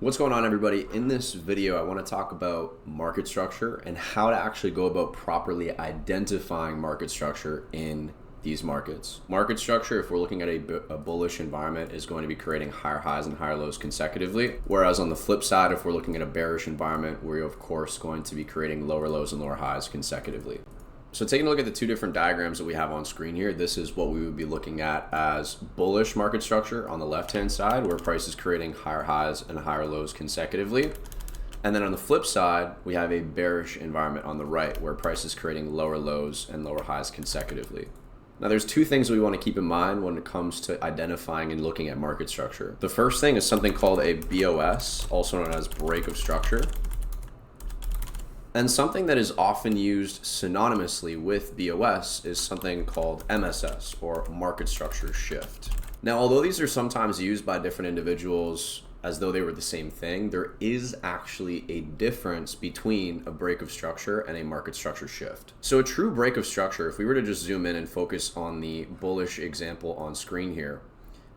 What's going on, everybody? In this video, I want to talk about market structure and how to actually go about properly identifying market structure in these markets. Market structure, if we're looking at a bullish environment, is going to be creating higher highs and higher lows consecutively. Whereas on the flip side, if we're looking at a bearish environment, we're of course going to be creating lower lows and lower highs consecutively. So taking a look at the two different diagrams that we have on screen here, this is what we would be looking at as bullish market structure on the left-hand side, where price is creating higher highs and higher lows consecutively. And then on the flip side, we have a bearish environment on the right, where price is creating lower lows and lower highs consecutively. Now, there's two things we want to keep in mind when it comes to identifying and looking at market structure. The first thing is something called a BOS, also known as break of structure. And something that is often used synonymously with BOS is something called MSS, or market structure shift. Now, although these are sometimes used by different individuals as though they were the same thing, there is actually a difference between a break of structure and a market structure shift. So a true break of structure, if we were to just zoom in and focus on the bullish example on screen here,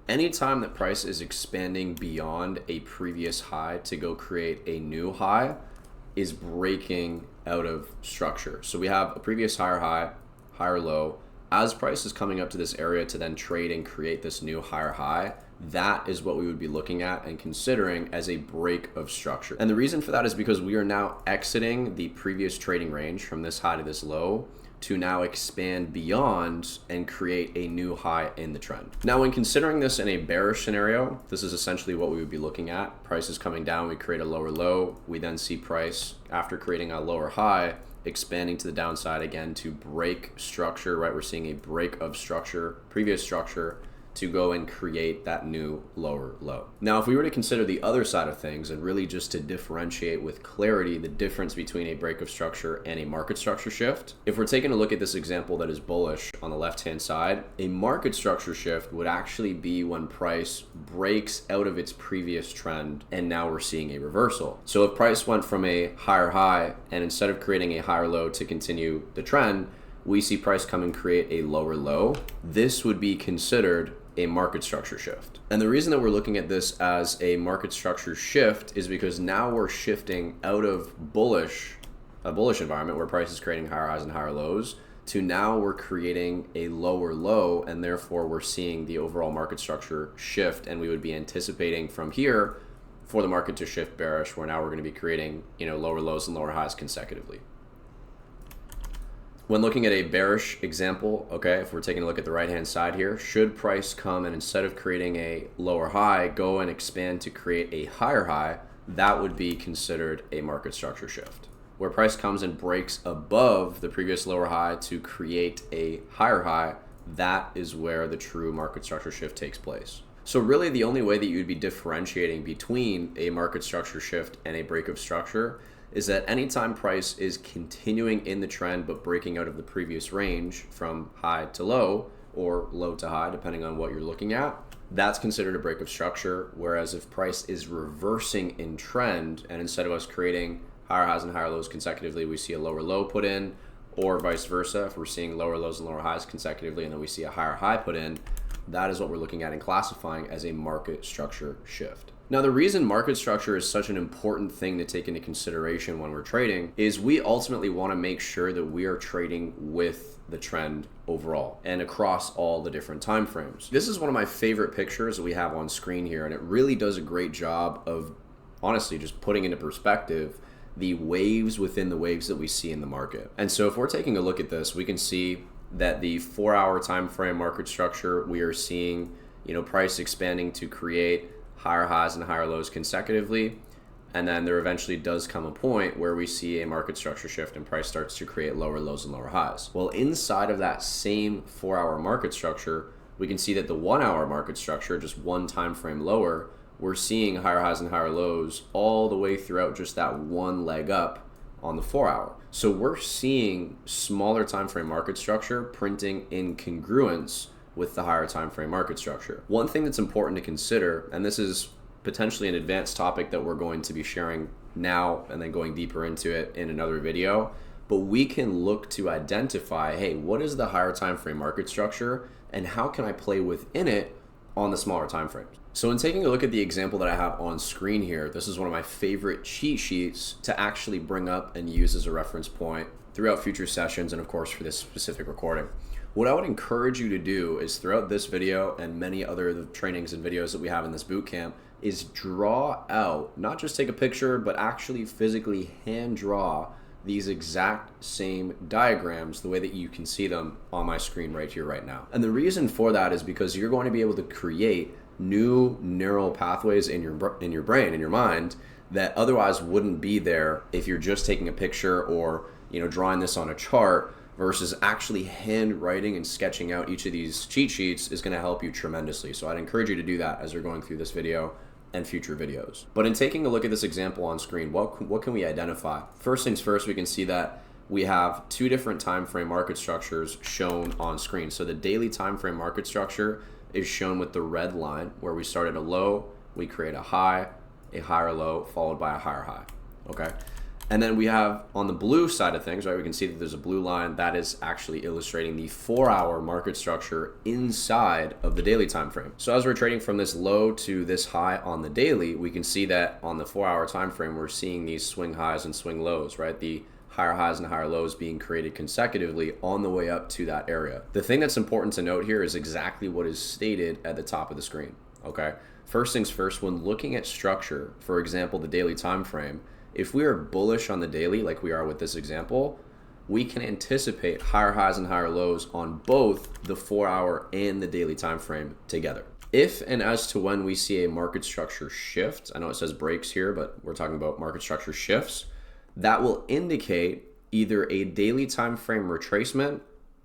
anytime that price is expanding beyond a previous high to go create a new high, is breaking out of structure. So we have a previous higher high, higher low. As price is coming up to this area to then trade and create this new higher high, that is what we would be looking at and considering as a break of structure. And the reason for that is because we are now exiting the previous trading range from this high to this low to now expand beyond and create a new high in the trend. Now, when considering this in a bearish scenario, this is essentially what we would be looking at. Price is coming down, we create a lower low, we then see price, after creating a lower high, expanding to the downside again to break structure, right? We're seeing a break of structure, previous structure, to go and create that new lower low. Now, if we were to consider the other side of things and really just to differentiate with clarity the difference between a break of structure and a market structure shift, if we're taking a look at this example that is bullish on the left-hand side, a market structure shift would actually be when price breaks out of its previous trend and now we're seeing a reversal. So if price went from a higher high and instead of creating a higher low to continue the trend, we see price come and create a lower low, this would be considered a market structure shift. And the reason that we're looking at this as a market structure shift is because now we're shifting out of a bullish environment where price is creating higher highs and higher lows to now we're creating a lower low, and therefore we're seeing the overall market structure shift, and we would be anticipating from here for the market to shift bearish, where now we're going to be creating, lower lows and lower highs consecutively. When looking at a bearish example, okay, if we're taking a look at the right-hand side here, should price come and instead of creating a lower high, go and expand to create a higher high, that would be considered a market structure shift. Where price comes and breaks above the previous lower high to create a higher high, that is where the true market structure shift takes place. So really the only way that you'd be differentiating between a market structure shift and a break of structure is that anytime price is continuing in the trend but breaking out of the previous range from high to low or low to high, depending on what you're looking at, that's considered a break of structure. Whereas if price is reversing in trend and instead of us creating higher highs and higher lows consecutively, we see a lower low put in, or vice versa, if we're seeing lower lows and lower highs consecutively and then we see a higher high put in, that is what we're looking at and classifying as a market structure shift. Now, the reason market structure is such an important thing to take into consideration when we're trading is we ultimately want to make sure that we are trading with the trend overall and across all the different time frames. This is one of my favorite pictures that we have on screen here, and it really does a great job of honestly just putting into perspective the waves within the waves that we see in the market. And so if we're taking a look at this, we can see that the 4-hour time frame market structure, we are seeing, price expanding to create higher highs and higher lows consecutively. And then there eventually does come a point where we see a market structure shift and price starts to create lower lows and lower highs. Well, inside of that same 4-hour market structure, we can see that the 1-hour market structure, just one time frame lower, we're seeing higher highs and higher lows all the way throughout just that one leg up on the 4-hour. So we're seeing smaller time frame market structure printing in congruence with the higher time frame market structure. One thing that's important to consider, and this is potentially an advanced topic that we're going to be sharing now and then going deeper into it in another video, but we can look to identify, hey, what is the higher time frame market structure and how can I play within it on the smaller time frames? So in taking a look at the example that I have on screen here, this is one of my favorite cheat sheets to actually bring up and use as a reference point throughout future sessions and of course for this specific recording. What I would encourage you to do is throughout this video and many other trainings and videos that we have in this boot camp is draw out, not just take a picture, but actually physically hand draw these exact same diagrams the way that you can see them on my screen right here, right now. And the reason for that is because you're going to be able to create new neural pathways in your brain, in your mind, that otherwise wouldn't be there if you're just taking a picture or drawing this on a chart, versus actually handwriting and sketching out each of these cheat sheets is going to help you tremendously. So I'd encourage you to do that as you're going through this video and future videos. But in taking a look at this example on screen, what can we identify? First things first, we can see that we have two different time frame market structures shown on screen. So the daily time frame market structure is shown with the red line, where we start at a low, we create a high, a higher low, followed by a higher high, okay? And then we have on the blue side of things, right, we can see that there's a blue line that is actually illustrating the 4-hour market structure inside of the daily time frame. So as we're trading from this low to this high on the daily, we can see that on the 4-hour time frame, we're seeing these swing highs and swing lows, right? The higher highs and higher lows being created consecutively on the way up to that area. The thing that's important to note here is exactly what is stated at the top of the screen, okay? First things first, when looking at structure, for example, the daily time frame, if we are bullish on the daily, like we are with this example, we can anticipate higher highs and higher lows on both the 4-hour and the daily time frame together. If and as to when we see a market structure shift, I know it says breaks here, but we're talking about market structure shifts, that will indicate either a daily time frame retracement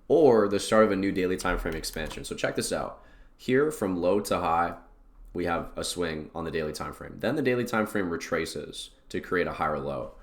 or the start of a new daily time frame expansion. So check this out. Here from low to high, we have a swing on the daily time frame. Then the daily time frame retraces to create a higher low.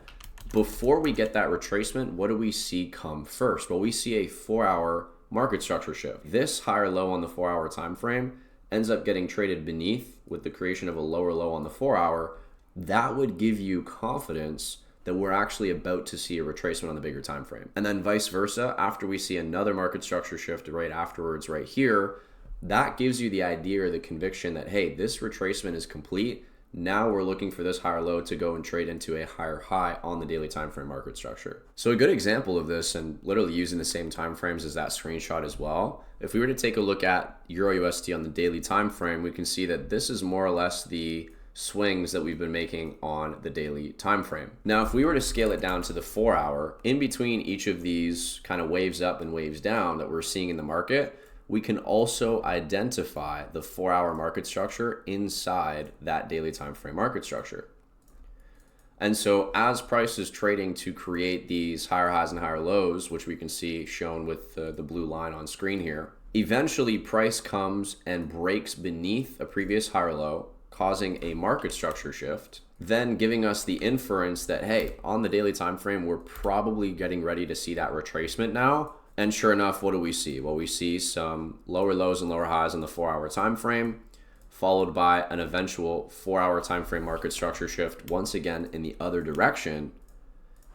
Before we get that retracement, what do we see come first? Well, we see a 4-hour market structure shift. This higher low on the 4-hour time frame ends up getting traded beneath with the creation of a lower low on the 4-hour. That would give you confidence that we're actually about to see a retracement on the bigger time frame. And then vice versa, after we see another market structure shift right afterwards right here, that gives you the idea or the conviction that, hey, this retracement is complete. Now we're looking for this higher low to go and trade into a higher high on the daily time frame market structure. So a good example of this, and literally using the same time frames as that screenshot as well, if we were to take a look at Euro USD on the daily time frame, we can see that this is more or less the swings that we've been making on the daily time frame. Now, if we were to scale it down to the 4-hour, in between each of these kind of waves up and waves down that we're seeing in the market, we can also identify the 4-hour market structure inside that daily time frame market structure. And so as price is trading to create these higher highs and higher lows, which we can see shown with the blue line on screen here, eventually price comes and breaks beneath a previous higher low, causing a market structure shift, then giving us the inference that, hey, on the daily time frame, we're probably getting ready to see that retracement now. And sure enough, what do we see? Well, we see some lower lows and lower highs in the 4-hour time frame, followed by an eventual 4-hour time frame market structure shift once again in the other direction,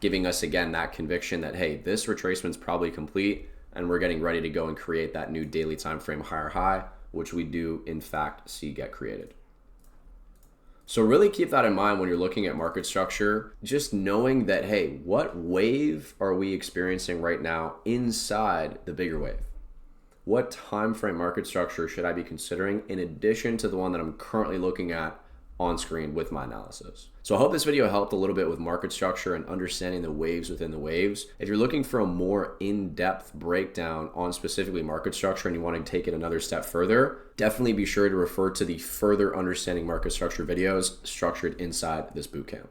giving us again that conviction that, hey, this retracement's probably complete and we're getting ready to go and create that new daily time frame higher high, which we do in fact see get created. So really keep that in mind when you're looking at market structure, just knowing that, hey, what wave are we experiencing right now inside the bigger wave? What time frame market structure should I be considering in addition to the one that I'm currently looking at on screen with my analysis? So I hope this video helped a little bit with market structure and understanding the waves within the waves. If you're looking for a more in-depth breakdown on specifically market structure and you want to take it another step further, definitely be sure to refer to the further understanding market structure videos structured inside this bootcamp.